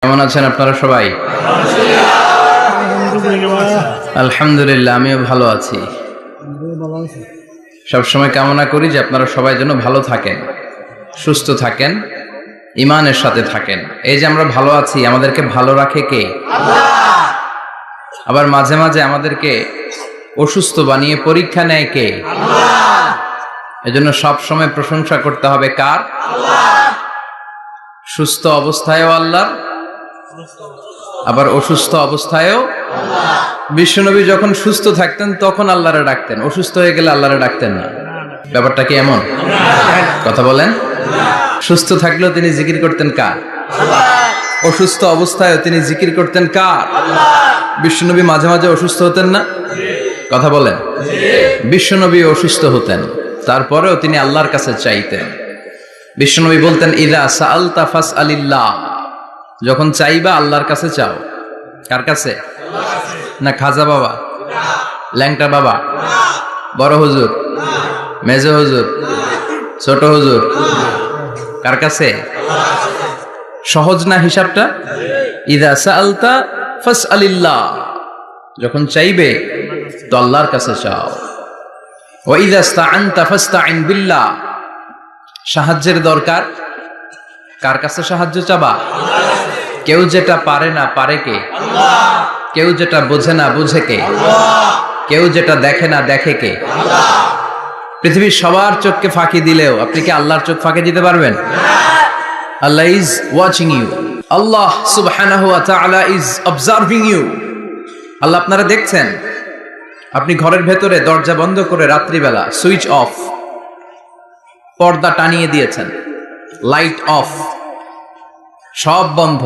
কেমন আছেন আপনারা সবাই? আলহামদুলিল্লাহ, আমিও ভালো আছি। সবসময় কামনা করি যে আপনারা সবাই যেন ভালো থাকেন, সুস্থ থাকেন, ইমানের সাথে থাকেন। এই যে আমরা ভালো আছি, আমাদেরকে ভালো রাখে কে? আল্লাহ। আবার মাঝে মাঝে আমাদেরকে অসুস্থ বানিয়ে পরীক্ষা নেয় কে? আল্লাহ। এজন্য সব সময় প্রশংসা করতে হবে কার? আল্লাহ। সুস্থ অবস্থায়ও আল্লাহ, আবার অসুস্থ অবস্থায়ও আল্লাহ। বিশ্বনবী যখন সুস্থ থাকতেন তখন আল্লাহরে ডাকতেন, অসুস্থ হয়ে গেলে আল্লাহরে ডাকতেন না। ব্যাপারটা কি এমন? কথা বলেন। সুস্থ থাকলেও তিনি জিকির করতেন কার? আল্লাহ। অসুস্থ অবস্থায়ও তিনি জিকির করতেন কার? আল্লাহ। বিশ্বনবী মাঝে মাঝে অসুস্থ হতেন না? কথা বলেন। বিশ্বনবী অসুস্থ হতেন, তারপরেও তিনি আল্লাহর কাছে চাইতেন। বিশ্বনবী বলতেন, ইযা সাআলতা ফাসআলিল্লাহ, যখন চাইবা আল্লাহর কাছে চাও। কার কাছে? না খাজা বাবা, ল্যাংটা বাবা, বড় হুজুর, মেজ হুজুর, ছোট হুজুর? কার কাছে? সহজ না হিসাবটা? ইযা সাআলতা ফাসআলিল্লাহ, যখন চাইবে তো আল্লাহর কাছে চাও। ওয়া ইযা ইসতাআনতা ফাসতাইন বিল্লাহ, সাহায্যের দরকার কার কাছে সাহায্য চাবা? কেউ যেটা পারে না পারে কে? আল্লাহ। কেউ যেটা বোঝে না বুঝে কে? আল্লাহ। কেউ যেটা দেখে না দেখে কে? আল্লাহ। পৃথিবীর সবার চোখকে ফাঁকি দিলেও আপনি কি আল্লাহর চোখ ফাঁকি দিতে পারবেন? আল্লাহ ইজ ওয়াচিং ইউ, আল্লাহ সুবহানাহু ওয়া তাআলা ইজ অবজার্ভিং ইউ। আল্লাহ আপনারা দেখছেন। আপনি ঘরের ভেতরে দরজা বন্ধ করে রাত্রিবেলা সুইচ অফ, পর্দা টানিয়ে দিয়েছেন, লাইট অফ, সব বন্ধ,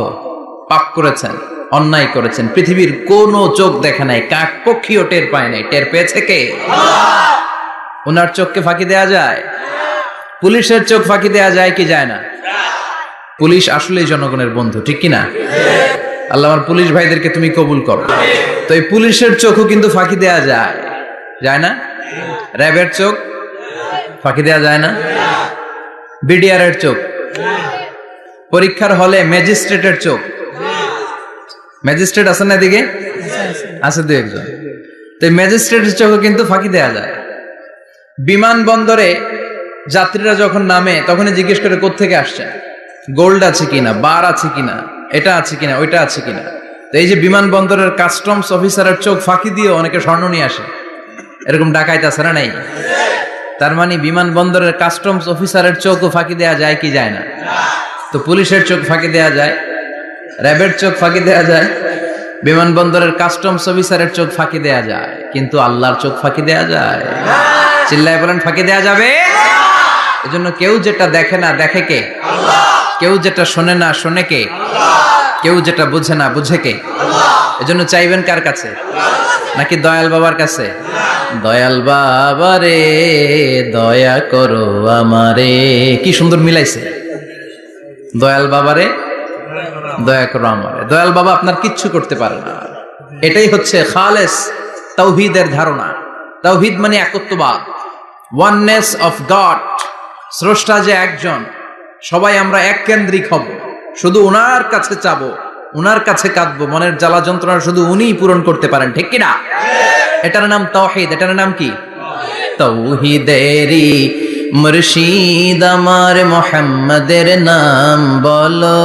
পাপ করেছেন, অন্যায় করেছেন, পৃথিবীর কোনো চোখ দেখে নাই, কাক পক্ষীও টের পায় নাই। টের পেয়েছে কে? আল্লাহ। ওনার চোখকে ফাঁকি দেয়া যায়? পুলিশের চোখ ফাঁকি দেয়া যায় কি যায় না? পুলিশ আসলেই জনগণের বন্ধু, ঠিক কি না? আল্লাহ আমার পুলিশ ভাইদেরকে তুমি কবুল করো। তো এই পুলিশের চোখও কিন্তু ফাঁকি দেয়া যায়, যায় না? র্যাবের চোখ ফাঁকি দেয়া যায় না? বিডিআরের চোখ, পরীক্ষার হলে ম্যাজিস্ট্রেটের চোখ, ম্যাজিস্ট্রেট আছেন না এদিকে? আছে দু একজন। তো ম্যাজিস্ট্রেটের চোখও কিন্তু ফাঁকি দেয়া যায়। বিমানবন্দরে যাত্রীরা যখন নামে তখনই জিজ্ঞেস করে কোত্থেকে আসছেন, গোল্ড আছে কিনা, বার আছে কিনা, এটা আছে কিনা, ওইটা আছে কিনা। তো এই যে বিমানবন্দরের কাস্টমস অফিসারের চোখ ফাঁকি দিয়ে অনেকে স্বর্ণ নিয়ে আসে, এরকম ডাকাইত আছে না নাই? তার মানে বিমানবন্দরের কাস্টমস অফিসারের চোখও ফাঁকি দেয়া যায় কি যায় না? তো পুলিশের চোখ ফাঁকি দেয়া যায়, র্যাবের চোখ ফাঁকি দেয়া যায়, বিমানবন্দরের কাস্টমস অফিসারের চোখ ফাঁকি দেয়া যায়, কিন্তু আল্লাহর চোখ ফাঁকি দেয়া যায়? চিল্লায় বলেন ফাঁকি দেয়া যাবে? এজন্য কেউ যেটা দেখে না দেখে কে? আল্লাহ। কেউ যেটা শোনে না শোনে কে? আল্লাহ। কেউ যেটা বুঝে না বুঝে কে? আল্লাহ। এজন্য চাইবেন কার কাছে? নাকি দয়াল বাবার কাছে? দয়াল বাবা রে দয়া করো আমারে। কি সুন্দর মিলাইছে, দয়াল বাবারে দয়া করো আমারে। দয়াল বাবা আপনার কিচ্ছু করতে পারে না। এটাই হচ্ছে খালেস তাওহীদের ধারণা। তাওহীদ মানে একত্ববাদ, ওয়াননেস অফ গড। স্রষ্টা যে একজন, সবাই আমরা এক কেন্দ্রিক হব, শুধু ওনার কাছে চাবো, ওনার কাছে কাঁদবো, মনের জ্বালা যন্ত্রণা শুধু উনিই পূরণ করতে পারেন, ঠিক কিনা? এটার নাম তাওহীদ। এটার নাম কি? তাওহীদেরই মুর্শিদ আমার মুহাম্মাদের নাম বলো,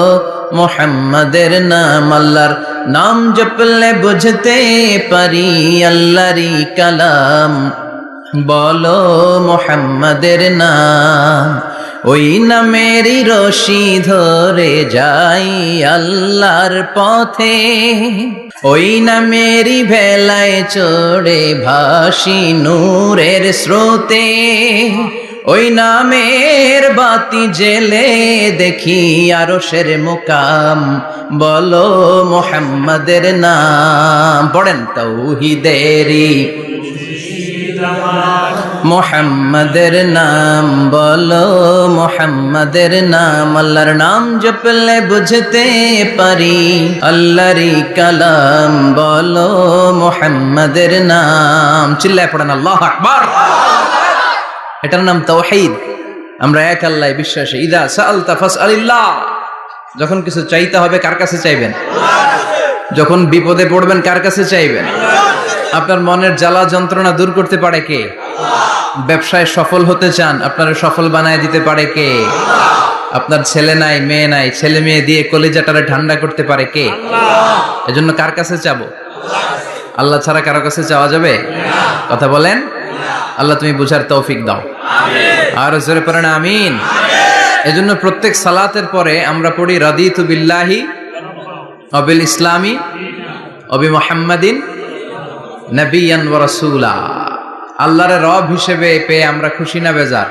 মুহাম্মাদের নাম। আল্লাহর নাম জপলে বুঝতে পারি আল্লাহরই কালাম, বলো মুহাম্মাদের নাম। ওই নামেরই রশি ধরে যাই আল্লাহর পথে, ওই নামেরই ভেলায় চড়ে ভাসি নূরের স্রোতে। ওই নামের বাতি জেলে দেখি আরশের মুকাম, বলো মুহাম্মাদের নাম। পড়েন তাওহীদেরই মুহাম্মাদের নাম বলো, মুহাম্মাদের নাম। আল্লাহর নাম জপলে বুঝতে পারি আল্লাহরই কালাম, বলো মুহাম্মাদের নাম। চিল্লায় পড়েন আল্লাহু আকবার। এটার নাম তাওহীদ। আমরা এক আল্লাহ বিশ্বাসী। ইদা সাআলতা ফাসআলিল্লাহ, যখন কিছু চাইতে হবে কার কাছে চাইবেন? যখন বিপদে পড়বেন কার কাছে চাইবেন? আপনার মনের জ্বালা যন্ত্রণা দূর করতে পারে কে? ব্যবসায় সফল হতে চান, আপনারা সফল বানায় দিতে পারে কে? আপনার ছেলে নাই, মেয়ে নাই, ছেলে মেয়ে দিয়ে কলিজাটারে ঠান্ডা করতে পারে কে? এজন্য কার কাছে চাবো? আল্লাহ ছাড়া কারো কাছে চাওয়া যাবে? কথা বলেন। আল্লাহ তুমি বুঝার তৌফিক দাও, আর জোরে পড়েন আমিন। এজন্য প্রত্যেক সালাতের পরে আমরা পড়ি রাদিতু বিল্লাহি ওয়া বিল ইসলামি ওয়া বি মুহাম্মাদিন নবিয়ান ওয়া রাসূলা। আল্লাহর রব হিসেবে পেয়ে আমরা খুশি না বেজার?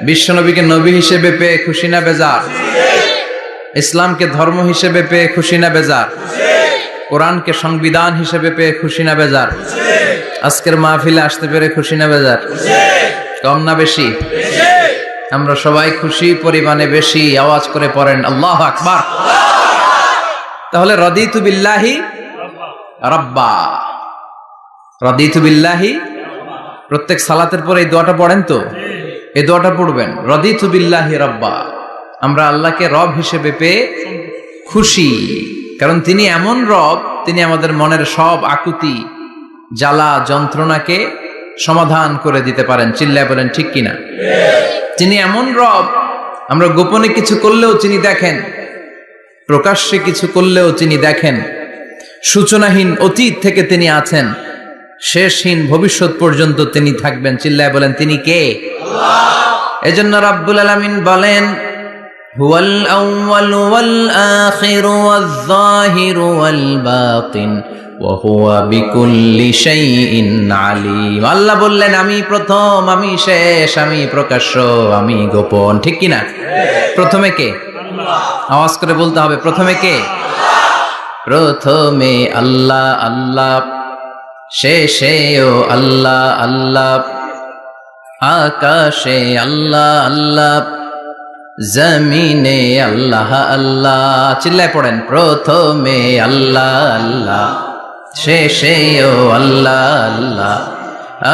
বিশ্ব নবীকে নবী হিসেবে পেয়ে খুশি না বেজার? ইসলামকে ধর্ম হিসেবে পেয়ে খুশি না বেজার? কোরআনকে সংবিধান হিসেবে পেয়ে খুশি না বেজার? আজকের মাহফিলে আসতে পেরে খুশি না বেজার? কম না বেশি? আমরা সবাই খুশি পরিমাণে বেশি। আওয়াজ করে পড়েন আল্লাহু আকবার। তাহলে রাদিতু বিল্লাহি রাব্বা, রাদিতু বিল্লাহি। প্রত্যেক সালাতের পরে এই দোয়াটা পড়েন তো? এই দোয়াটা পড়বেন, রাদিতু বিল্লাহি রাব্বা। আমরা আল্লাহকে রব হিসেবে পেয়ে খুশি, কারণ তিনি এমন রব, তিনি আমাদের মনের সব আকুতি জ্বালা যন্ত্রণাকে সমাধান করে দিতে পারেন। চিল্লায় বলেন ঠিক কিনা? তিনি এমন রব, আমরা গোপনে কিছু করলেও তিনি দেখেন, প্রকাশ্যে কিছু করলেও তিনি দেখেন। সূচনাহীন অতীত থেকে তিনি আছেন, শেষহীন ভবিষ্যৎ পর্যন্ত তিনি থাকবেন। চিল্লায় বলেন তিনি কে? এজন্য রাব্বুল আলামিন বলেন হুয়াল আউয়ালু ওয়াল আখিরু ওয়াজ যাহিরু ওয়াল বাতিন ওয়া হুয়া বিকুল্লি শাইইন আলিম। আল্লাহ বললেন আমি প্রথম, আমি শেষ, আমি প্রকাশ্য, আমি গোপন। ঠিক কি না? প্রথমে কে? আওয়াজ করে বলতে হবে, প্রথমে কে? প্রথমে আল্লাহ আল্লাহ, শেষেও আল্লাহ আল্লাহ, আকাশে আল্লাহ আল্লাহ, জমিনে আল্লাহ আল্লাহ। চিল্লায় পড়েন প্রথমে আল্লাহ আল্লাহ, শেষেও আল্লাহ আল্লাহ,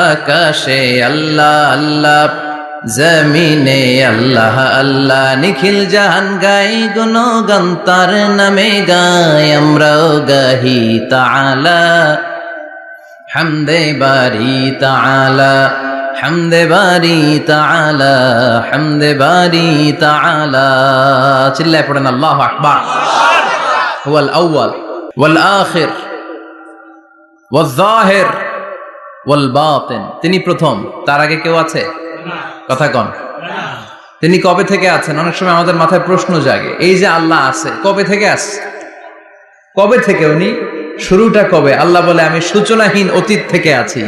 আকাশে আল্লাহ আল্লাহ, জমিনে আল্লাহ আল্লাহ। নিখিল জাহান গাই গুণগান তার নামে গাই, আমরাও গাহি তাআলা হামদে বারি তাআলা, হামদে বারি তাআলা, হামদে বারি তাআলা। চিল্লায় পড়েন আল্লাহু আকবার। হুয়াল আউয়াল ওয়াল আখির ওয়াজ যাহির ওয়াল বাতিন। তিনি প্রথম, তার আগে কেউ আছে? কথা কন। তিনি কবে থেকে আছেন? অনেক সময় আমাদের মাথায় প্রশ্ন জাগে, এই যে আল্লাহ আছে, কবে থেকে আছে? কবে থেকে? উনি শুরুটা কবে? আল্লাহ বলে আমি সূচনাহীন অতীত থেকে আছি।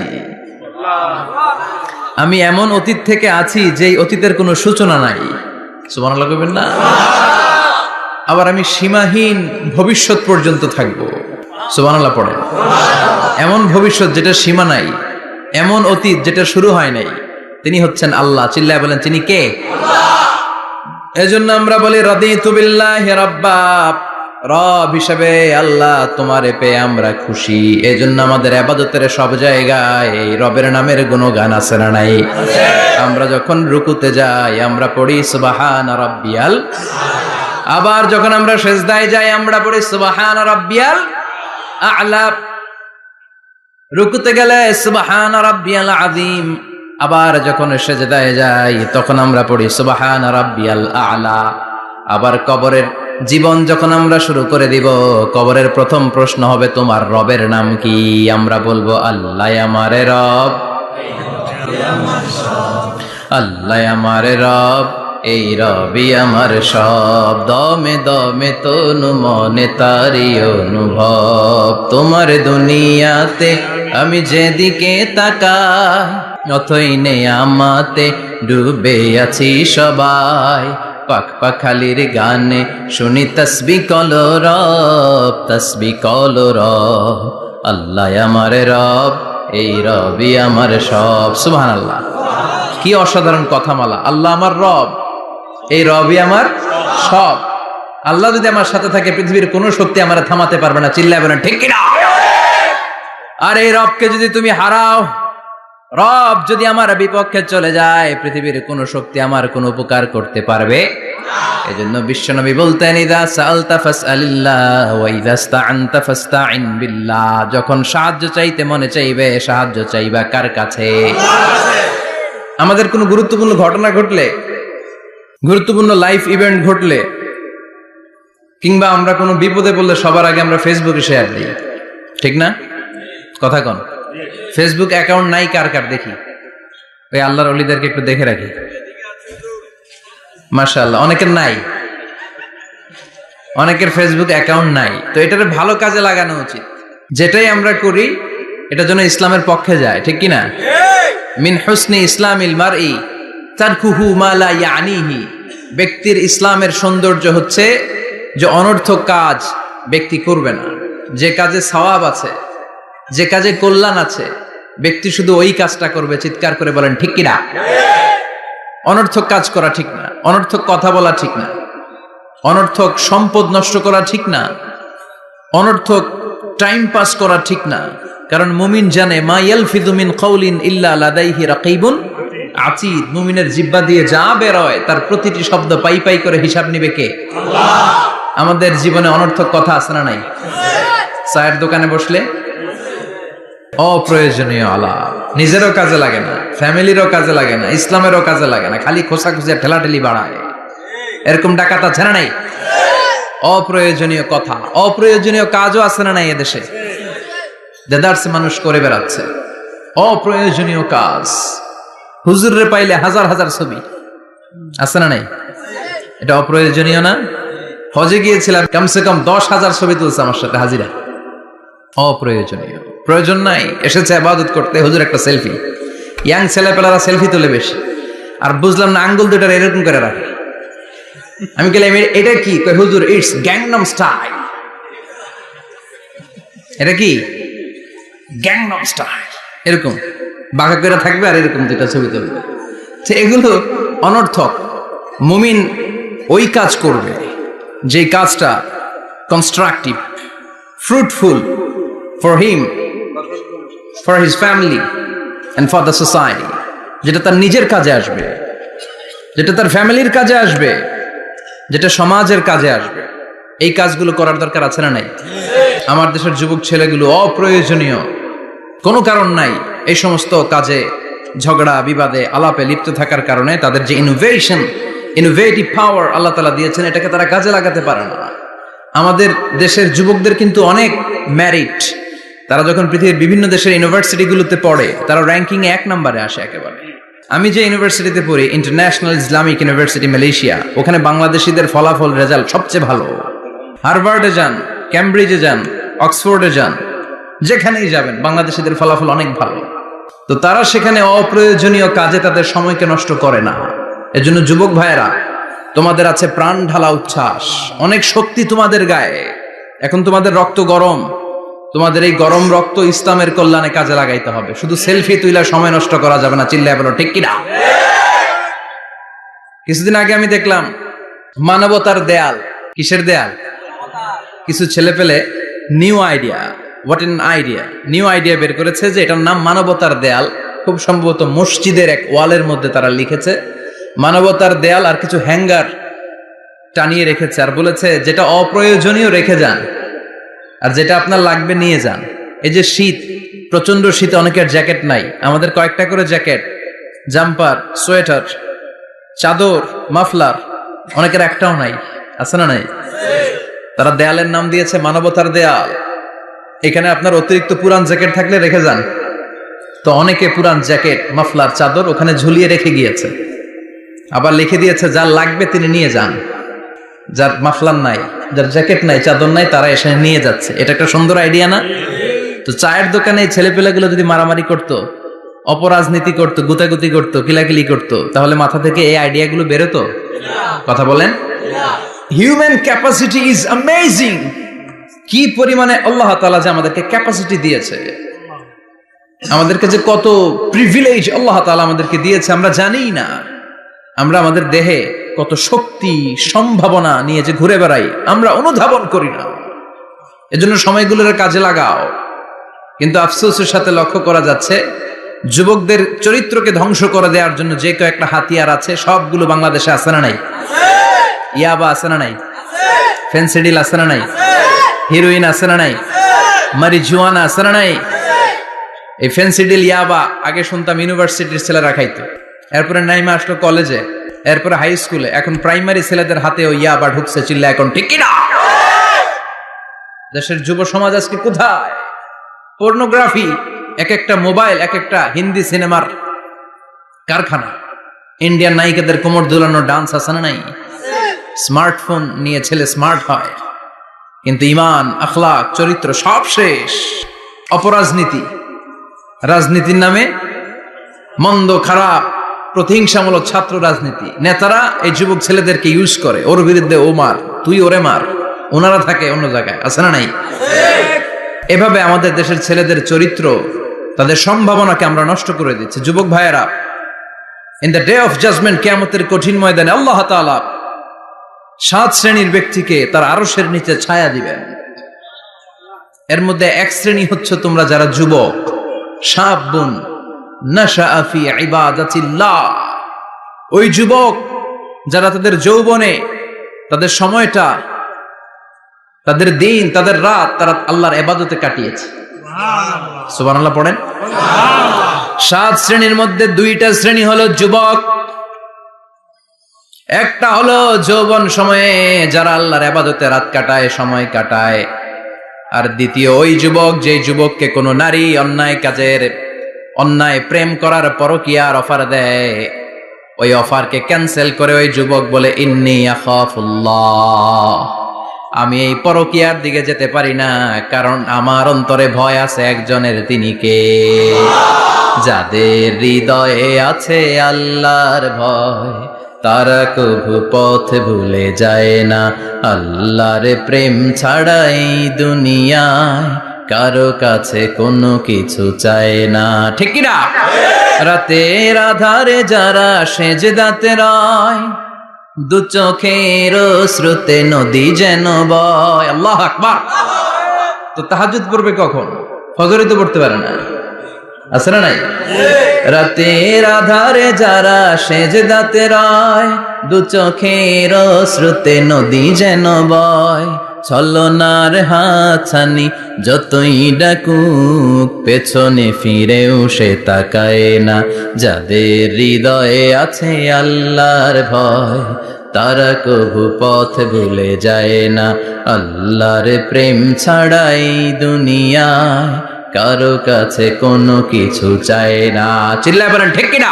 আমি এমন অতীত থেকে আছি যেই অতীতের কোনো সূচনা নাই। সুবহানাল্লাহ কইবেন না? আবার আমি সীমাহীন ভবিষ্যৎ পর্যন্ত থাকবো। সুবহানাল্লাহ পড়েন। এমন ভবিষ্যৎ যেটা সীমা নাই, এমন অতীত যেটা শুরু হয় নাই, তিনি হচ্ছেন আল্লাহ। চিল্লায় বলেন তিনি কে? এজন্য আমরা বলি রাদিতু বিল্লাহি রাব্বা, রব হিসেবে আল্লাহ তোমারে পেয়ে আমরা খুশি। এজন্য আমাদের ইবাদতের সব জায়গায় এই রবের নামের গুণগান আছে না নাই? আমরা যখন রুকুতে যাই আমরা পড়ি সুবহান রাব্বিয়াল, আবার যখন আমরা সিজদায় যাই আমরা পড়ি সুবহান রাব্বিয়াল আ'লা। রুকুতে গেলে সুবহান রাব্বিয়াল আযীম, আবার যখন সিজদায় যাই তখন আমরা পড়ি সুবহান রাব্বিয়াল আ'লা। আবার কবরের জীবন যখন আমরা শুরু করে দিব, কবরের প্রথম প্রশ্ন হবে তোমার রবের নাম কি? আমরা বলবো আল্লাহ আমারে রব, আল্লাহ আমারে রব, এই রবি আমার সব। দমে দমে তনু মনে তারি অনুভব, তোমার দুনিয়াতে আমি যেদিকে তাকাই অথই নেয়ামতে ডুবে আছি সবাই। পাক পাখালির গানে শুনি তসবিহ কলো রব, তসবিহ কলো রব, আল্লাহ আমার রব, এই রবি আমার সব। সুবহানাল্লাহ, কি অসাধারণ কথামালা। আল্লাহ আমার রব, এই রবি আমার সব। আল্লাহ যদি আমার সাথে থাকে পৃথিবীর কোনো শক্তি আমার থামাতে পারবে না। চিল্লায় বলেন ঠিক কিনা? আর এই রবকে যদি তুমি হারাও, রব যদি আমার বিপক্ষে চলে যায়, পৃথিবীর কোনো শক্তি আমার কোনো উপকার করতে পারবে না। এজন্য বিশ্বনবী বলতেন, ইযা সাআলতা ফাসআলিল্লাহ ওয়া ইযা ইসতাআনতা ফাসতাইন বিল্লাহ। যখন সাহায্য চাইতে মনে চাইবে, সাহায্য চাইবা কার কাছে? আমাদের কোনো গুরুত্বপূর্ণ ঘটনা ঘটলে, গুরুত্বপূর্ণ লাইফ ইভেন্ট ঘটলে, কিংবা আমরা কোনো বিপদে পড়লে সবার আগে আমরা ফেসবুকে শেয়ার দিই, ঠিক না? কথা কন। ফেসবুক অ্যাকাউন্ট নাই কার কার দেখি? ওই আল্লাহর ওলিদেরকে একটু দেখে রাখি। মাশাআল্লাহ, অনেকের নাই, অনেকের ফেসবুক অ্যাকাউন্ট নাই। তো এটার ভালো কাজে লাগানো উচিত। যেটাই আমরা করি এটা যেন ইসলামের পক্ষে যায়, ঠিক কি না? মিন হুসনি ইসলামিল মারই তারকুহু মা লা ইয়ানিহি। ব্যক্তির ইসলামের সৌন্দর্য হচ্ছে যে অনর্থক কাজ ব্যক্তি করবে না। যে কাজে সওয়াব আছে, যে কাজে কল্যাণ আছে, ব্যক্তি শুধু ওই কাজটা করবে। চিৎকার করে বলেন ঠিক কি না? অনর্থক কাজ করা ঠিক না, অনর্থক কথা বলা ঠিক না, অনর্থক সম্পদ নষ্ট করা ঠিক না, অনর্থক টাইম পাস করা ঠিক না। কারণ মুমিন জানে, মা ইয়ালফিযু মিন কাউলিন ইল্লা লাদাইহি রাকীবুন আতীদ। মুমিনের জিহ্বা দিয়ে যা বের হয় তার প্রতিটি শব্দ পাই পাই করে হিসাব নিবে কে? আল্লাহ। আমাদের জীবনে অনর্থক কথা আছে না নাই? চায়ের দোকানে বসলে অপ্রয়োজনীয় আলাপ, নিজেরও কাজে লাগে না, ফ্যামিলিরও কাজে লাগে না, ইসলামেরও কাজে লাগে না, খালি খোঁচাখুচি ঠেলাঠেলি বাড়ায়। এরকম ডাকাত আছে না নাই? অপ্রয়োজনীয় কথা, অপ্রয়োজনীয় কাজও আছে না নাই? এদেশে দেদারসে মানুষ করে বেড়াচ্ছে অপ্রয়োজনীয় কাজ। হুজুররে পাইলে হাজার হাজার ছবি আছে না নাই? এটা অপ্রয়োজনীয় না? হজে গিয়েছিলাম, কমসে কম 10,000 ছবি তুলছে আমার সাথে হাজিরা। অপ্রয়োজনীয়, প্রয়োজন নাই। এসেছে ইবাদত করতে, হুজুর একটা সেলফি। ইয়াং ছেলেপেলারা সেলফি তোলে বেশি। আর বুঝলাম না, আঙ্গুল দুইটা এরকম করে রাখে। আমি বললাম এটা কি? কই হুজুর, ইটস গ্যাংনাম স্টাইল। এটা কি? Gangnam style. এরকম বাঁকা করে থাকবে আর এরকম দুইটা ছবি তুলবে। তো এগুলো অনর্থক। মুমিন ওই কাজ করবে যে কাজটা constructive, fruitful for him, for his family and for the society। যেটা তার নিজের কাজে আসবে, যেটা তার ফ্যামিলির কাজে আসবে, যেটা সমাজের কাজে আসবে। এই কাজগুলো করার দরকার আছে না নাই? আমার দেশের যুবক ছেলেগুলো অপ্রয়োজনীয়, কোনো কারণ নাই এই সমস্ত কাজে ঝগড়া বিবাদে আলাপে লিপ্ত থাকার কারণে তাদের যে ইনোভেটিভ পাওয়ার আল্লাহ তাআলা দিয়েছেন, এটাকে তারা কাজে লাগাতে পারে না। আমাদের দেশের যুবকদের কিন্তু অনেক ম্যারিট। তারা যখন পৃথিবীর বিভিন্ন দেশের ইউনিভার্সিটিগুলোতে পড়ে, তারা র্যাঙ্কিং এ 1 নম্বরে আসে একেবারে। আমি যে ইউনিভার্সিটিতে পড়ি, ইন্টারন্যাশনাল ইসলামিক ইউনিভার্সিটি মালয়েশিয়া, ওখানে বাংলাদেশিদের ফলাফল রেজাল্ট সবচেয়ে ভালো। হার্ভার্ডে যান, ক্যামব্রিজে যান, অক্সফোর্ডে যান, যেখানেই যাবেন বাংলাদেশিদের ফলাফল অনেক ভালো। তো তারা সেখানে অপ্রয়োজনীয় কাজে তাদের সময়কে নষ্ট করে না। এজন্য যুবক ভাইয়েরা, তোমাদের আছে প্রাণ ঢালা উচ্ছ্বাস, অনেক শক্তি তোমাদের গায়ে। এখন তোমাদের রক্ত গরম, তোমাদের এই গরম রক্ত ইসলামের কল্যাণে কাজে লাগাইতে হবে। শুধু সেলফি তুইলা সময় নষ্ট করা যাবে না। চিল্লায় বলো ঠিক কিনা? কিছুদিন আগে আমি দেখলাম মানবতার দেয়াল। কিসের দেয়াল? কিছু ছেলে পেলে new idea, what an idea, new idea বের করেছে যে এটার নাম মানবতার দেয়াল। খুব সম্ভবত মসজিদের এক ওয়ালের মধ্যে তারা লিখেছে মানবতার দেয়াল, আর কিছু হ্যাঙ্গার টানিয়ে রেখেছে, আর বলেছে যেটা অপ্রয়োজনীয় রেখে যান, আর যেটা আপনার লাগবে নিয়ে যান। এই যে শীত, প্রচন্ড শীতে অনেকের জ্যাকেট নাই, আমাদের কয়েকটা করে জ্যাকেট, জাম্পার, সোয়েটার, চাদর, মাফলার, অনেকের একটাও নাই। আছে না নাই? তারা দেয়ালের নাম দিয়েছে মানবতার দেয়াল। এখানে আপনার অতিরিক্ত পুরান জ্যাকেট থাকলে রেখে যান। তো অনেকে পুরান জ্যাকেট, মাফলার, চাদর ওখানে ঝুলিয়ে রেখে গিয়েছে। আবার লিখে দিয়েছে যার লাগবে তিনি নিয়ে যান। যার মাফলার নাই, যার জ্যাকেট নাই, চাদর নাই, তারা এসে নিয়ে যাচ্ছে। এটা একটা সুন্দর আইডিয়া না? তো চায়ের দোকানে ছেলেপেলেগুলো যদি মারামারি করতো, অপরাজনীতি করতো, গুতাগুতি করতো, কিলাকিলি করতো, তাহলে মাথা থেকে এই আইডিয়াগুলো বেরোতো? কথা বলেন। Human capacity is amazing. কি পরিমাণে আল্লাহ তাআলা যে আমাদেরকে ক্যাপাসিটি দিয়েছে, আমাদেরকে যে কত প্রিভিলেজ আল্লাহ তাআলা আমাদেরকে দিয়েছে আমরা জানিই না। আমরা আমাদের দেহে কত শক্তি, সম্ভাবনা নিয়ে যে ঘুরে বেড়াই, আমরা অনুধাবন করি না। এজন্য সময়গুলোর কাজে লাগাও। কিন্তু আফসোসের সাথে লক্ষ্য করা যাচ্ছে যুবকদের চরিত্রকে ধ্বংস করে দেওয়ার জন্য যে কয়েকটা হাতিয়ার আছে, সবগুলো বাংলাদেশে আছে না নাই? ইয়াবা আছে না নাই? ফেন্সিডিল আছে না নাই? হিরোইন আছে না নাই? মারিজুয়ানা আছে না নাই? এই ফেন্সিডিল ইয়াবা আগে শুনতাম ইউনিভার্সিটির ছেলেরা খাইতো, এরপরে নাইমা আসলো কলেজে, এরপরে হাই স্কুলে, এখন প্রাইমারি ছেলেদের হাতে ওই ইয়াবা ঢুকছে। চিল্লা এখন ঠিক কিনা? দেশের যুব সমাজ আজকে কোথায়? পর্নোগ্রাফি, এক একটা মোবাইল এক একটা হিন্দি সিনেমার কারখানা। ইন্ডিয়ান নায়িকাদের কোমর দুলানো ডান্স আছে না নাই? স্মার্টফোন নিয়ে ছেলে স্মার্ট হয়, কিন্তু ইমান, আখলাক, চরিত্র সব শেষ। অপরাজনীতি, রাজনীতির নামে মন্দ খারাপ প্রতিহিংসামূলক ছাত্র রাজনীতি, নেতারা এই যুবক ছেলেদেরকে ইউজ করে, ওর বিরুদ্ধে ও মার, তুই ওরে মার, ওনারা থাকে অন্য জায়গায়, আছে না নাই? এভাবে আমাদের দেশের ছেলেদের চরিত্র, তাদের সম্ভাবনাকে আমরা নষ্ট করে দিচ্ছি। যুবক ভাইয়েরা, in the day of judgement, কিয়ামতের কঠিন ময়দানে আল্লাহ তাআলা 7 শ্রেণীর ব্যক্তিকে তার আরশের নিচে ছায়া দিবেন। এর মধ্যে এক শ্রেণী হচ্ছে তোমরা যারা যুবক, শাবুন নাশাআ ফি ইবাদাতিল্লাহ, ওই যুবক যারা তাদের যৌবনে, তাদের সময়টা, তাদের দিন, তাদের রাত তারা আল্লাহর ইবাদতে কাটিয়েছে। সুবহানাল্লাহ পড়েন। 7 শ্রেণীর মধ্যে 2টা শ্রেণী হলো যুবক। একটা হলো যৌবন সময়ে যারা আল্লাহর ইবাদতে রাত কাটায়, সময় কাটায়। আর দ্বিতীয় ওই যুবক, যে যুবককে কোনো নারী অন্যায় কাজের, অন্যায় প্রেম করার পরকীয়ার অফার দেয়, ওই অফারকে ক্যান্সেল করে ওই যুবক বলে ইন্নী আখাফুল্লাহ, আমি এই পরকীয়ার দিকে যেতে পারি না, কারণ আমার অন্তরে ভয় আছে একজনের, তিনি কে? যাদের হৃদয়ে আছে আল্লাহর ভয়, তারা কভু পথ ভুলে যায় না। আল্লাহর প্রেম ছাড়া এই দুনিয়ায় কারো কাছে কোনো কিছু চায় না। ঠিক কি না? রাতের আধারে যারা সেজদাতে রয়, দু চোখের শ্রুতে নদী যেন বয়। আল্লাহু আকবার। তো তাহাজ্জুদ পড়বে কখন? ফজরে তো পড়তে পারে না, আছে না নাই? রাতের আধারে যারা সেজদাতে রয়, দু চোখের শ্রুতে নদী যেন বয়। ছলনার হাতছানি যতই ডাকুক, পেছনে ফিরেও সে তাকায় না। যাদের হৃদয়ে আছে আল্লাহর ভয়, তারা কভু পথ ভুলে যায় না। আল্লাহর প্রেম ছাড়াই দুনিয়ায় কারো কাছে কোনো কিছু চায় না। চিল্লায় বলেন ঠিক কিনা?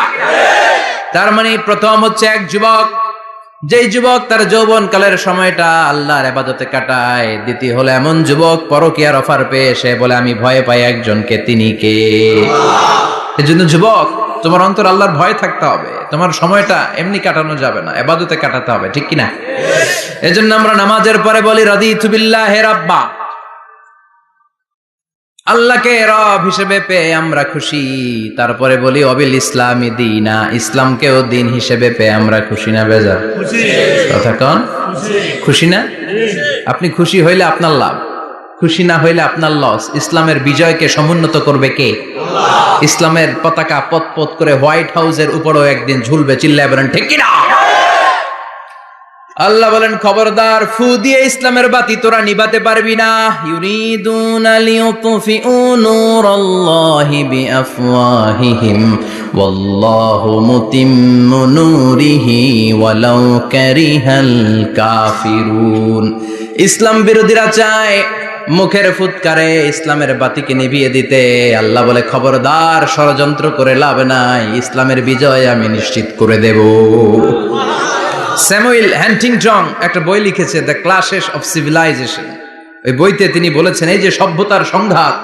তার মানে প্রথম হচ্ছে এক যুবক, যেই যুবক তার যৌবন কালের সময়টা আল্লাহর ইবাদতে কাটায়। দ্বিতীয় হলো এমন যুবক পরকীয়ার অফার পেয়ে সে বলে আমি ভয় পাই একজনকে, তিনি কে? এজন্য যুবক, তোমার অন্তর আল্লাহর ভয় থাকতে হবে। তোমার সময়টা এমনি কাটানো যাবে না, ইবাদতে কাটাতে হবে। ঠিক কিনা? এজন্য আমরা নামাজের পরে বলি রাদিতু বিল্লাহি রাব্বা, আল্লাহকে রব হিসেবে পেয়ে আমরা খুশি। তারপরে বলি অবিল ইসলামি দিনা, ইসলামকেও দিন হিসেবে পেয়ে আমরা খুশি না বেজার? কথা কন, খুশি না? আপনি খুশি হইলে আপনার লাভ, খুশি না হইলে আপনার লস। ইসলামের বিজয়কে সমুন্নত করবে কে? ইসলামের পতাকা পত পত করে হোয়াইট হাউসের উপরেও একদিন ঝুলবে। চিল্লায় বলেন ঠিক কিনা? আল্লাহ বলেন খবরদার, ফু দিয়ে ইসলামের বাতি তোরা নিভাতে পারবি না। ইউরিদুনা লিয়ুতফিউ নূরাল্লাহি বিআফওয়াহিহিম ওয়াল্লাহু মুতিম্মু নূরিহি ওয়ালাউ কারিহাল কাফিরুন। ইসলাম বিরোধীরা চায় মুখের ফুৎকারে ইসলামের বাতিকে নিভিয়ে দিতে। আল্লাহ বলে খবরদার, ষড়যন্ত্র করে লাভ নাই, ইসলামের বিজয় আমি নিশ্চিত করে দেব। স্যামুয়েল হ্যান্টিংটন একটা বই লিখেছে, দ্য ক্লাশেস অফ সিভিলাইজেশন। ওই বইতে তিনি বলেছেন এই যে সভ্যতার সংঘাত,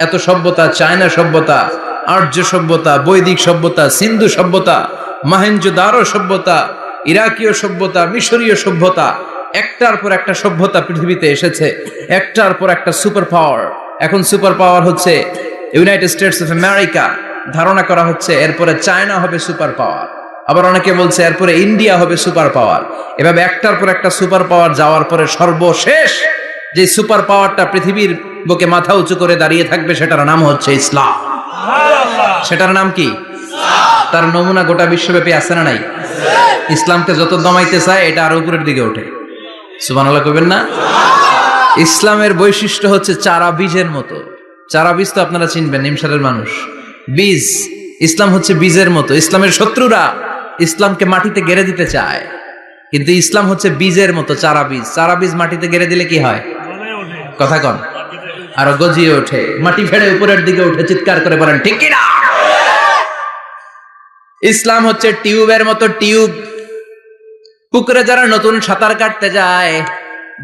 এত সভ্যতা, চায়না সভ্যতা, আর্য সভ্যতা, বৈদিক সভ্যতা, সিন্ধু সভ্যতা, মহেঞ্জোদারো সভ্যতা, ইরাকীয় সভ্যতা, মিশরীয় সভ্যতা, একটার পর একটা সভ্যতা পৃথিবীতে এসেছে, একটার পর একটা সুপার পাওয়ার। এখন সুপার পাওয়ার হচ্ছে ইউনাইটেড স্টেটস অফ আমেরিকা, ধারণা করা হচ্ছে এরপরে চায়না হবে সুপার পাওয়ার, আবার অনেকে বলছে এরপরে ইন্ডিয়া হবে সুপার পাওয়ার। এভাবে একটার পর একটা সুপার পাওয়ার যাওয়ার পরে সর্বশেষ যে সুপার পাওয়ারটা পৃথিবীর বুকে মাথা উঁচু করে দাঁড়িয়ে থাকবে সেটার নাম হচ্ছে ইসলাম। সেটার নাম কি? তার নমুনা গোটা বিশ্বব্যাপী আছে না নাই? ইসলামকে যত দমাইতে চায় এটা আরো উপরের দিকে ওঠে। সুবহানাল্লাহ কইবেন না? ইসলামের বৈশিষ্ট্য হচ্ছে চারা বীজের মতো। চারা বীজ তো আপনারা চিনবেন, নিমসারের মানুষ। বীজ, ইসলাম হচ্ছে বীজের মতো। ইসলামের শত্রুরা ইসলামকে মাটিতে গেড়ে দিতে চায়, কিন্তু ইসলাম হচ্ছে বীজের মতো, চারা বীজ। চারা বীজ মাটিতে গেড়ে দিলে কি হয়? কথা কন, আরো গজিয়ে ওঠে, মাটি ফেড়ে উপরের দিকে উঠে চিৎকার করে বলেন ঠিক কি না? ইসলাম হচ্ছে টিউবের মতো। টিউব, পুকুরে যারা নতুন সাঁতার কাটতে যায়,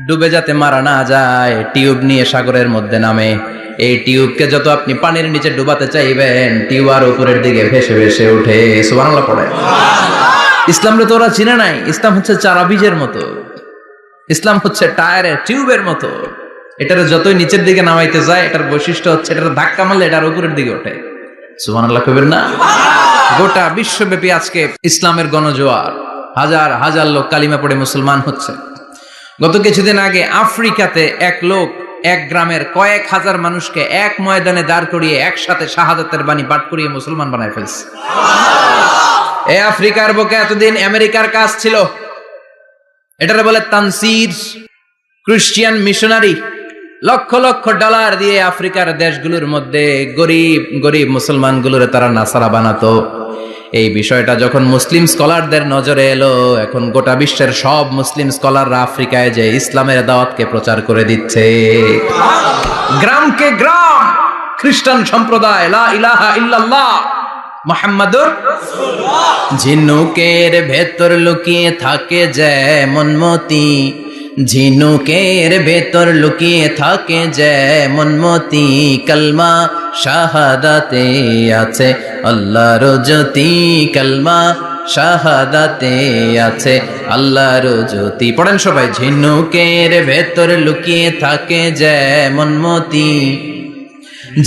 ডুবে যাতে মারা না যায়, টিউব নিয়ে সাগরের মধ্যে নামে। এই টিউবকে যত আপনি পানির নিচে ডুবাতে চাইবেন, টিউব আর উপরের দিকে ভেসে ভেসে উঠে। সুবহানাল্লাহ পড়ে। ইসলামরে তো ওরা চিনে নাই। ইসলাম হচ্ছে চারা বীজের মতো। ইসলাম হচ্ছে টায়ারের টিউবের মতো। এটার যতই নিচের দিকে নামাইতে যায়, এটার বৈশিষ্ট্য হচ্ছে এটার ধাক্কা মারলে এটার উপরের দিকে ওঠে। সুবহানাল্লাহ কইবেন না? গোটা বিশ্বব্যাপী আজকে ইসলামের গণজোয়ার, হাজার হাজার লোক কালিমা পড়ে মুসলমান হচ্ছে। গত কিছুদিন আগে আফ্রিকাতে এক লোক এক গ্রামের কয়েক হাজার মানুষকে এক ময়দানে দাঁড় করিয়ে একসাথে শাহাদাতের বাণী পাঠ করিয়ে মুসলমান বানায় ফেলছে। এই আফ্রিকার বুকে এতদিন আমেরিকার কাজ ছিল, এটারে বলে Tansir, Christian missionary. Lakh lakh dollar দিয়ে আফ্রিকার দেশগুলোর মধ্যে গরিব গরিব মুসলমানগুলোরে তারা নাসারা বানাতো। এই বিষয়টা যখন মুসলিম স্কলারদের নজরে এলো, এখন গোটা বিশ্বের সব মুসলিম স্কলাররা আফ্রিকায় যে ইসলামের দাওয়াতকে প্রচার করে দিচ্ছে। গ্রামকে গ্রাম খ্রিস্টান সম্প্রদায় লা ইলাহা ইল্লাল্লাহ মুহাম্মাদুর রাসূলুল্লাহ। ঝিনুকের ভেতর লুকিয়ে থাকে যেমন মতি, ঝিনুকের ভেতর লুকিয়ে থাকে যেমন মতি, কলমা শাহাদাতে আছে আল্লাহর জ্যোতি, কলমা শাহাদাতে আছে আল্লাহর জ্যোতি। পড়েন সবাই। ঝিনুকের ভেতর লুকিয়ে থাকে যেমন মতি,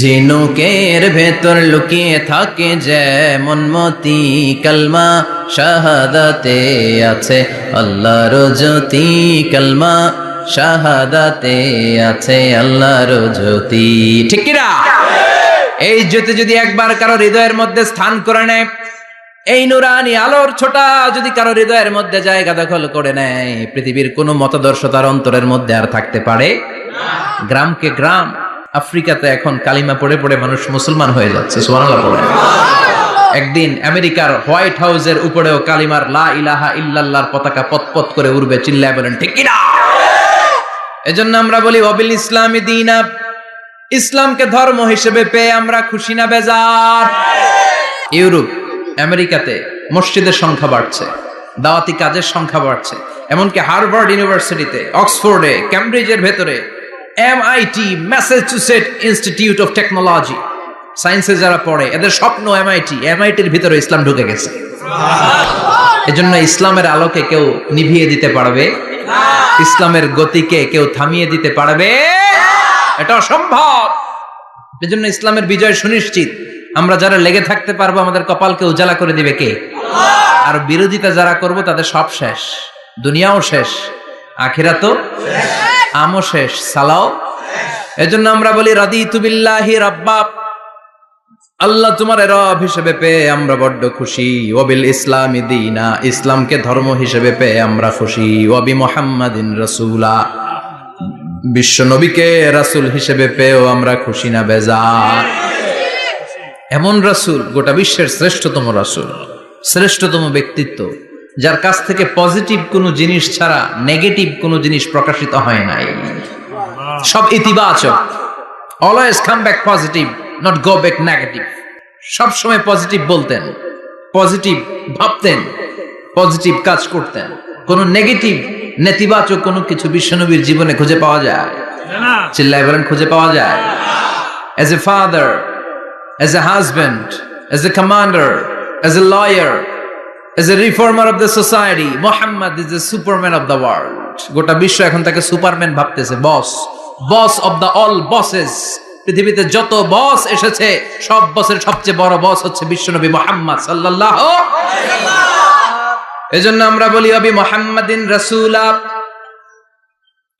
ঝিনুকের ভেতর লুকিয়ে থাকে যেমন মতি, কলমা শাহাদাতে আছে আল্লাহর জ্যোতি, কলমা শাহাদাতে আছে আল্লাহর জ্যোতি। ঠিক কি না? এই জ্যোতি যদি একবার কারো হৃদয়ের মধ্যে স্থান করে নেয়, এই নুরানি আলোর ছোটা যদি কারো হৃদয়ের মধ্যে জায়গা দখল করে নেয়, পৃথিবীর কোনো মতাদর্শ তার অন্তরের মধ্যে আর থাকতে পারে না। গ্রামকে গ্রাম আফ্রিকাতে এখন কালিমা পড়ে পড়ে মানুষ মুসলমান হয়ে যাচ্ছে। সুবহানাল্লাহ পড়ে। একদিন আমেরিকার হোয়াইট হাউসের উপরেও কালিমার লা ইলাহা ইল্লাল্লাহর পতাকা পতপত করে উড়বে। চিল্লায় বলেন ঠিক কি না? এজন্য আমরা বলি ওয়াবিল ইসলামি দীনা, ইসলামকে ধর্ম হিসেবে পেয়ে আমরা খুশি না বেজার? ইউরোপ আমেরিকাতে মসজিদের সংখ্যা বাড়ছে, দাওয়াতি কাজের সংখ্যা বাড়ছে। এমনকি হার্ভার্ড ইউনিভার্সিটিতে, অক্সফোর্ডে, ক্যামব্রিজের ভেতরে, MIT Massachusetts institute of technology, সায়েন্সে যারা পড়ে এদের স্বপ্ন MITর ভিতরে ইসলাম ঢুকে গেছে। এজন্য ইসলামের আলোকে কেউ নিভিয়ে দিতে পারবে না, ইসলামের গতিকে কেউ থামিয়ে দিতে পারবে, এটা অসম্ভব। এজন্য ইসলামের বিজয় সুনিশ্চিত। আমরা যারা লেগে থাকতে পারবো, আমাদের কপালকে উজালা করে দিবে কে? আর বিরোধিতা যারা করব তাদের সব শেষ, দুনিয়াও শেষ, আখিরাতও শেষ, আমও শেষ, সালাও শেষ। এজন্য আমরা বলি রাদিতু বিল্লাহি রাব্বা, আল্লাহ তোমার রব হিসেবে পেয়ে আমরা বড্ড খুশি। ওয়াবিল ইসলামি দীনা, ইসলামকে ধর্ম হিসেবে পেয়ে আমরা খুশি। ওয়াবি মুহাম্মাদিন রাসূলা, বিশ্ব নবীকে রাসূল হিসেবে পেয়েও আমরা খুশি না বেজার? এমন রাসূল, গোটা বিশ্বের শ্রেষ্ঠতম রাসূল, শ্রেষ্ঠতম ব্যক্তিত্ব, যার কাছ থেকে পজিটিভ কোনো জিনিস ছাড়া নেগেটিভ কোনো জিনিস প্রকাশিত হয় নাই। সব ইতিবাচক, always come back positive, not go back negative. সব সময় পজিটিভ বলতেন, পজিটিভ ভাবতেন, পজিটিভ কাজ করতেন। কোন নেগেটিভ, নেতিবাচক কোনো কিছু বিশ্বনবীর জীবনে খুঁজে পাওয়া যায় না? চিল্লায় বলেন খুঁজে পাওয়া যায়? As a father, as a husband, as a commander, as a lawyer, as a reformer of the society, Muhammad is the superman of the world. গোটা বিশ্ব এখন তাকে সুপারম্যান ভাবতেছে, boss, boss of the all bosses. পৃথিবীতে যত বস এসেছে সব বসের সবচেয়ে বড় বস হচ্ছে বিশ্বনবী মুহাম্মদ সাল্লাল্লাহু আলাইহি ওয়াসাল্লাম। এজন্য আমরা বলি আবি মুহাম্মাদিন রাসূলা,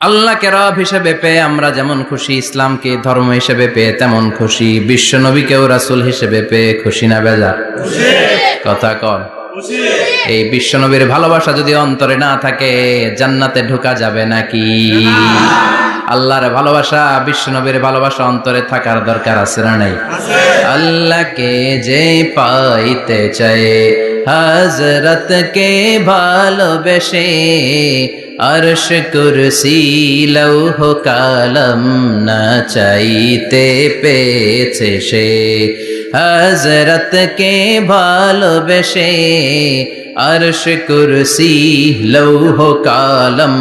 আল্লাহকে রব হিসেবে পেয়ে আমরা যেমন খুশি, ইসলামকে ধর্ম হিসেবে পেয়ে তেমন খুশি, বিশ্বনবীকেও রাসূল হিসেবে পেয়ে খুশি না বেজার? কথা কন। এই বিশ্বনবীর ভালোবাসা যদি অন্তরে না থাকে জান্নাতে ঢোকা যাবে নাকি? আল্লাহর ভালোবাসা, বিশ্বনবীর ভালোবাসা অন্তরে থাকার দরকার আছে না নাই? আল্লাহকে যে পাইতে চায় হযরত কে ভালোবেসে, আরশ কুরসি লৌহ কালাম না চাইতে পেয়েছে সে। হযরত কে ভালোবেসে, আরশ কুরসি লৌহ কালাম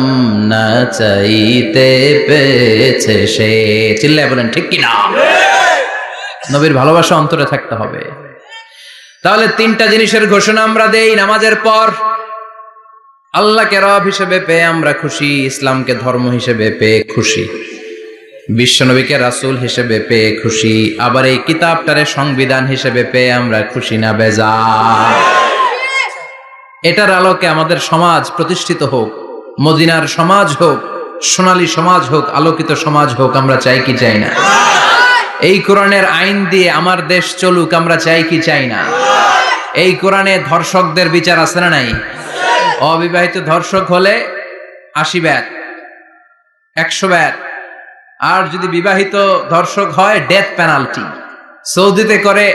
না চাইতে পেয়েছে সে। চিল্লায় বলেন ঠিক কিনা? নবীর ভালোবাসা অন্তরে থাকতে হবে। তাহলে তিনটা জিনিসের ঘোষণা আমরা দেই নামাজের পর। আল্লাহকে রব হিসেবে পেয়ে আমরা খুশি, ইসলামকে ধর্ম হিসেবে পেয়ে খুশি, বিশ্বনবীকে রাসূল হিসেবে পেয়ে খুশি, আবার এই কিতাবটারে সংবিধান হিসেবে পেয়ে আমরা খুশি না বেজার? এটার আলোকে আমাদের সমাজ প্রতিষ্ঠিত হোক, মদিনার সমাজ হোক, সোনালী সমাজ হোক, আলোকিত সমাজ হোক, আমরা চাই কি চাই না? এই কোরআনের আইন দিয়ে আমার দেশ চলুক, আমরা চাই কি চাই না? এই কোরআনে ধর্ষকদের বিচার আছে না নাই? অবিবাহিত ধর্ষক হলে 80 ব্যাট, 100 ব্যাট, আর যদি বিবাহিত ধর্ষক হয় ডেথ পেনাল্টি। সৌদিতে করে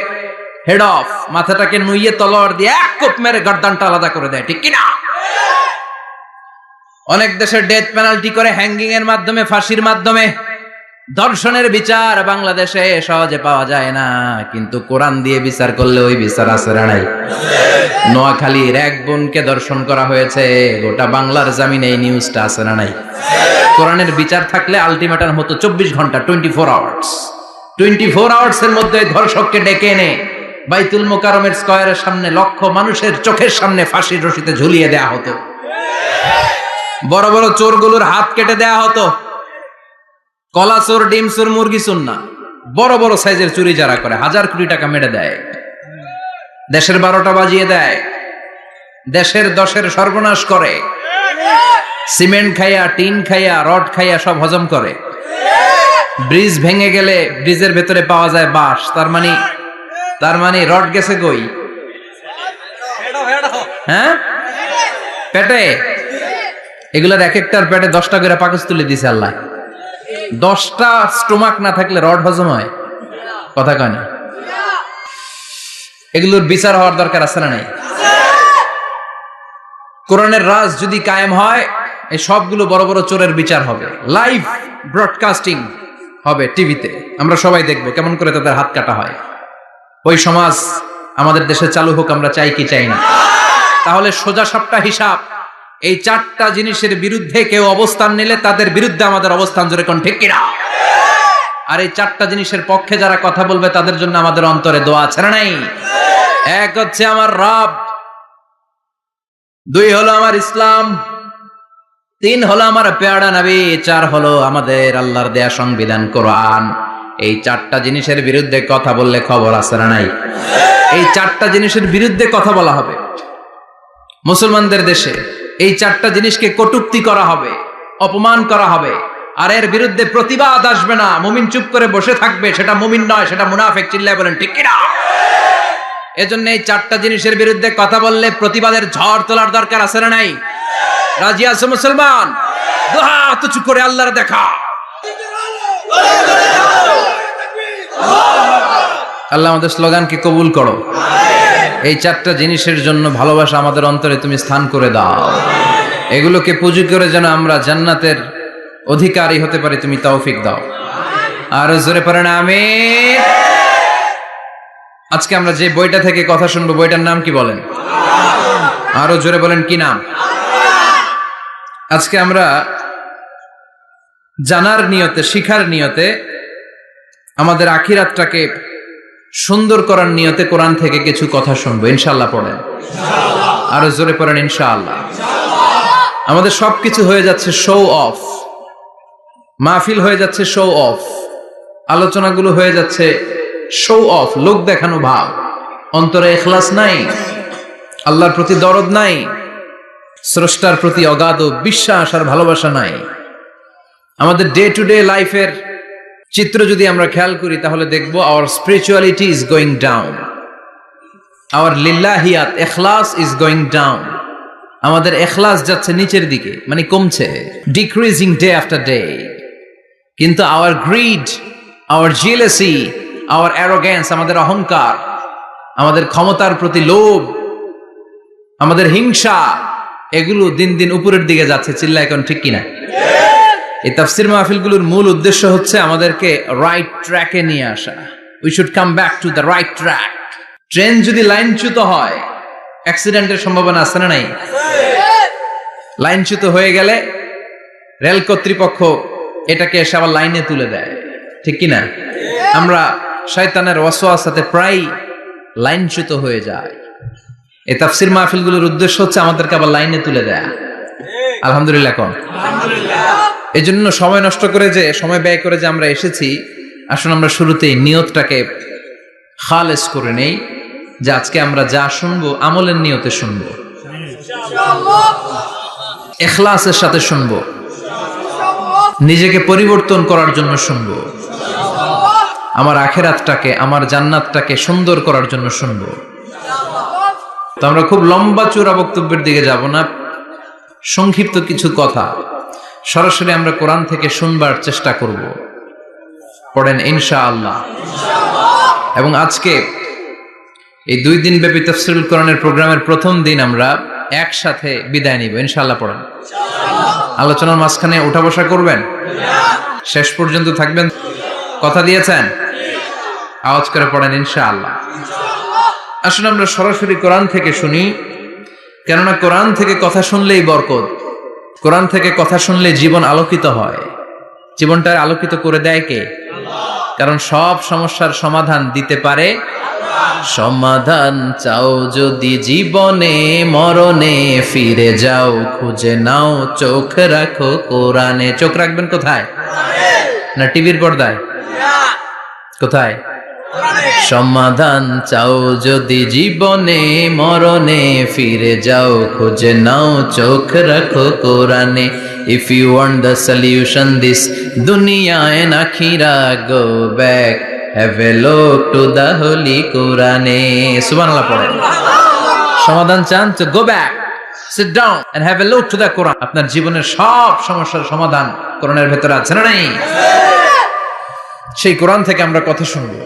হেড অফ, মাথাটাকে নুইয়ে তলোয়ার দিয়ে এক কোপ মেরে গর্দানটা আলাদা করে দেয়, ঠিক কিনা? অনেক দেশে ডেথ পেনাল্টি করে হ্যাঙ্গিং এর মাধ্যমে, ফাঁসির মাধ্যমে। ধর্ষণের বিচার বাংলাদেশে সহজে পাওয়া যায় না, কিন্তু কোরআন দিয়ে বিচার করলে ওই বিচার আছে না নাই? নোয়াখালীর এক বোনকে ধর্ষণ করা হয়েছে, গোটা বাংলার জামিনে এই নিউজটা আছে না নাই? কোরআনের বিচার থাকলে আলটিমেটাম হতো 24 ঘন্টা, 24 আওয়ার্স। 24 আওয়ার্স এর মধ্যে ধর্ষককে ডেকে এনে বাইতুল মোকাররমের স্কয়ারের সামনে লক্ষ মানুষের চোখের সামনে ফাঁসির রশিতে ঝুলিয়ে দেয়া হতো। বড় বড় চোরগুলোর হাত কেটে দেয়া হতো। কলা চোর, ডিম চোর, মুরগি চোর না, বড় বড় সাইজের চুরি যারা করে 1000 কোটি টাকা মেরে দেয়, দেশের 12টা বাজিয়ে দেয়, দেশের 10-এর সর্বনাশ করে, সিমেন্ট খাইয়া, টিন খাইয়া, রড খাইয়া সব হজম করে। ব্রিজ ভেঙে গেলে ব্রিজের ভেতরে পাওয়া যায় বাঁশ, তার মানে রড গেছে কই? হ্যাঁ, পেটে। এগুলার এক একটার পেটে 10টা করে পাকস তুলে দিছে আল্লাহ। 10টা স্টোমাক না থাকলে রড হজম হয়? কথা কয় না। এগুলোর বিচার হওয়ার দরকার আছে না নাই? কোরআনের রাজ যদি কায়েম হয়, এই সবগুলো বড় বড় চোরের বিচার হবে, লাইভ ব্রডকাস্টিং হবে টিভিতে, আমরা সবাই দেখবো কেমন করে তাদের হাত কাটা হয়। ওই সমাজ আমাদের দেশে চালু হোক, আমরা চাই কি চাই না? তাহলে সোজা সাপটা হিসাব, এই 4টা জিনিসের বিরুদ্ধে কেউ অবস্থান নিলে তাদের বিরুদ্ধে আমাদের অবস্থান, জোরে কোন ঠিক কিনা? আর এই 4টা জিনিসের পক্ষে যারা কথা বলবে তাদের জন্য আমাদের অন্তরে দোয়া আছে না নাই? এক হচ্ছে আমার রব, 2 হলো আমার ইসলাম, 3 হলো আমার পেয়ারা নবী, 4 হলো আমাদের আল্লাহর দেয়া সংবিধান কোরআন। এই 4টা জিনিসের বিরুদ্ধে কথা বললে খবর আছে না নাই? এই 4টা জিনিসের বিরুদ্ধে কথা বলা হবে। মুসলমানদের দেশে এই 4টা জিনিসকে কটূক্তি করা হবে, অপমান করা হবে, আর এর বিরুদ্ধে প্রতিবাদ আসবে না। মুমিন চুপ করে বসে থাকবে, সেটা মুমিন নয়, সেটা মুনাফিক। চিল্লায় বলেন ঠিক কিনা? এজন্য এই 4টা জিনিসের বিরুদ্ধে কথা বললে প্রতিবাদের ঝড় তোলার দরকার আছে না নাই? রাজি আছো মুসলমান? দুই হাত উঁচু করে আল্লাহর দেখা। আল্লাহ আমাদের স্লোগানকে কবুল করো। এই 4টা জিনিসের জন্য ভালোবাসা আমাদের অন্তরে তুমি স্থান করে দাও। এগুলোকে পুঁজি করে যেন আমরা জান্নাতের অধিকারী হতে পারি, তুমি তৌফিক দাও। আর জোরে পড়েন আমিন। আজকে আমরা যে বইটা থেকে কথা শুনবো, বইটার নাম কি বলেন? আরো জোরে বলেন, কি নাম? আজকে আমরা জানার নিয়তে, শিখার নিয়তে, আমাদের আখিরাতটাকে সুন্দর করার নিয়তে কোরআন থেকে কিছু কথা শুনবো, ইনশাআল্লাহ। পড়েন, আরো জোরে পড়েন, ইনশাআল্লাহ। আমাদের সবকিছু হয়ে যাচ্ছে শো অফ, মাহফিল হয়ে যাচ্ছে শো অফ, আলোচনাগুলো হয়ে যাচ্ছে শো অফ, লোক দেখানো ভাব। অন্তরে ইখলাস নাই, আল্লাহর প্রতি দরদ নাই, স্রষ্টার প্রতি অগাধ বিশ্বাস আর ভালোবাসা নাই। আমাদের ডে টু ডে লাইফের চিত্র যদি আমরা খেয়াল করি তাহলে দেখবো our spirituality is going down. Our লিল্লাহিয়াত ইখলাস ইজ গোয়িং ডাউন, আমাদের ইখলাস যাচ্ছে নিচের দিকে, মানে কমছে, ডিক্রিজিং ডে আফটার ডে। কিন্তু our greed, our jealousy, our arrogance, আমাদের অহংকার, আমাদের ক্ষমতার প্রতি লোভ, আমাদের হিংসা, এগুলো দিন দিন উপরের দিকে যাচ্ছে। চিল্লা এখন ঠিক কিনা? এই তাফসীর মাহফিলগুলোর মূল উদ্দেশ্য হচ্ছে আমাদেরকে রাইট ট্র্যাকে নিয়ে আসা। We should come back to the right track. Train যদি লাইনচ্যুত হয়, অ্যাক্সিডেন্টের সম্ভাবনা আছে না নাই? লাইনচ্যুত হয়ে গেলে রেল কর্তৃপক্ষ এটাকে এসে আবার লাইনে তুলে দেয়, ঠিক কিনা? আমরা শয়তানের ওয়াসওয়াসাতে প্রায় লাইনচ্যুত হয়ে যায়। এই তাফসীর মাহফিলগুলোর উদ্দেশ্য হচ্ছে আমাদেরকে আবার লাইনে তুলে দেয়া। আলহামদুলিল্লাহ কোন? এই জন্য সময় নষ্ট করে, যে সময় ব্যয় করে যে আমরা এসেছি, আসুন আমরা শুরুতেই নিয়তটাকে খালেস করে নেই, যে আজকে আমরা যা শুনবো আমলের নিয়তে শুনবো, ইখলাসের সাথে শুনবো, নিজেকে পরিবর্তন করার জন্য শুনবো, আমার আখিরাতটাকে, আমার জান্নাতটাকে সুন্দর করার জন্য শুনবো। তো আমরা খুব লম্বা চূড়া বক্তব্যের দিকে যাব না, সংক্ষিপ্ত কিছু কথা সরাসরি আমরা কোরআন থেকে শুনবার চেষ্টা করব। পড়েন ইনশাআল্লাহ। এবং আজকে এই 2 দিন ব্যাপী তাফসীরুল কোরআনের প্রোগ্রামের প্রথম দিন আমরা একসাথে বিদায় নিব ইনশাআল্লাহ। পড়েন। আলোচনার মাঝখানে উঠা বসা করবেন? শেষ পর্যন্ত থাকবেন? কথা দিয়েছেন? আওয়াজ করে পড়েন ইনশাআল্লাহ। আসলে আমরা সরাসরি কোরআন থেকে শুনি, কেননা কোরআন থেকে কথা শুনলেই বরকত, কোরআন থেকে কথা শুনলে জীবন আলোকিত হয়। জীবনটা আলোকিত করে দেয় কে? কারণ সব সমস্যার সমাধান দিতে পারে সমাধান চাও যদি জীবনে, মরণে ফিরে যাও, খুঁজে নাও, চোখ রাখো কোরআনে। চোখ রাখবেন কোথায়? না টিভির পর্দায়? কোথায়? সমাধান চাও যদি জীবনে, মরণে ফিরে যাও, খুঁজে নাও, চোখ রাখো কোরআনে। If you want the solution this dunya and akhira, go back, have a look to the holy Quran. Subhanallah পড়েন। সমাধান চান তো go back, sit down and have a look to the Quran. আপনার জীবনের সব সমস্যার সমাধান কোরআনের ভেতরে আছে না নাই? সেই কোরআন থেকে আমরা কথা শুনবো।